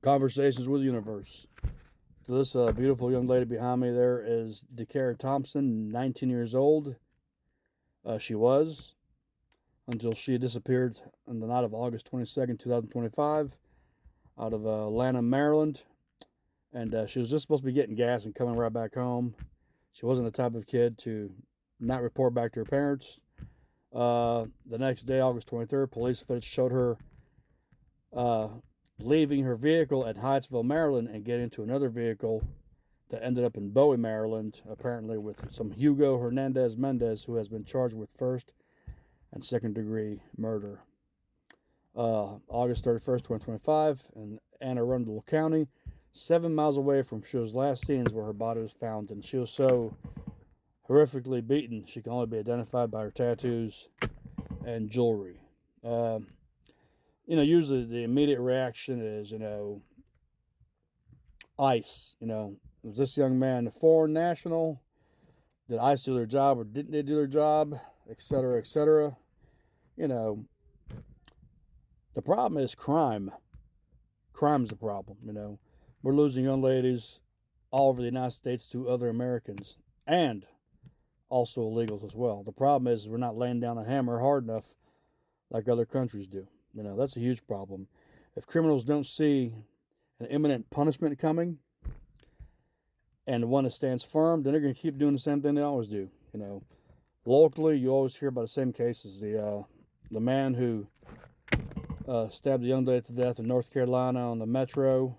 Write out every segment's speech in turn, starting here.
Conversations with the Universe. So this beautiful young lady behind me there is DeCara Thompson, 19 years old. She was until she disappeared on the night of August 22nd, 2025, out of Atlanta, Maryland. And she was just supposed to be getting gas and coming right back home. She wasn't the type of kid to not report back to her parents. The next day, August 23rd, police footage showed her leaving her vehicle at Hyattsville, Maryland, and getting into another vehicle that ended up in Bowie, Maryland, apparently with some Hugo Hernandez Mendez, who has been charged with first and second degree murder. August 31st, 2025, in Anne Arundel County, 7 miles away from she was last seen, where her body was found, and she was so horrifically beaten she can only be identified by her tattoos and jewelry. Usually the immediate reaction is, ICE. Was this young man a foreign national? Did ICE do their job or didn't they do their job? Etc., etc. The problem is crime. Crime's the problem, We're losing young ladies all over the United States to other Americans and also illegals as well. The problem is we're not laying down the hammer hard enough like other countries do. That's a huge problem. If criminals don't see an imminent punishment coming and one that stands firm, then they're going to keep doing the same thing they always do. Locally, you always hear about the same cases. The man who stabbed a young lady to death in North Carolina on the metro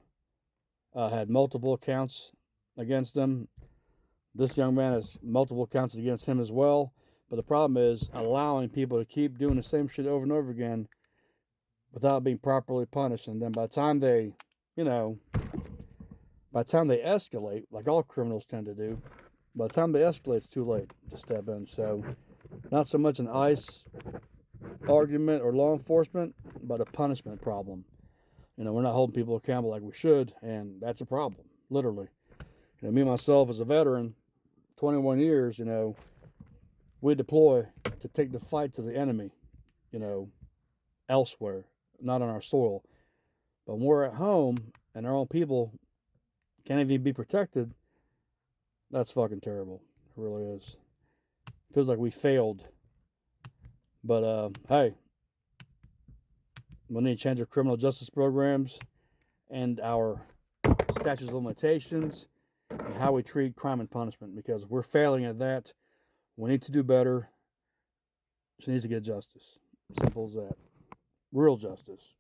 had multiple accounts against him. This young man has multiple accounts against him as well. But the problem is allowing people to keep doing the same shit over and over again without being properly punished. And then by the time they escalate, like all criminals tend to do, by the time they escalate, it's too late to step in. So not so much an ICE argument or law enforcement, but a punishment problem. We're not holding people accountable like we should, and that's a problem, literally. Me myself as a veteran, 21 years, we deploy to take the fight to the enemy, elsewhere, not on our soil. But when we're at home and our own people can't even be protected, that's fucking terrible. It really is. It feels like we failed. But, hey, we need to change our criminal justice programs and our statutes of limitations and how we treat crime and punishment, because we're failing at that. We need to do better. She needs to get justice. Simple as that. Real justice.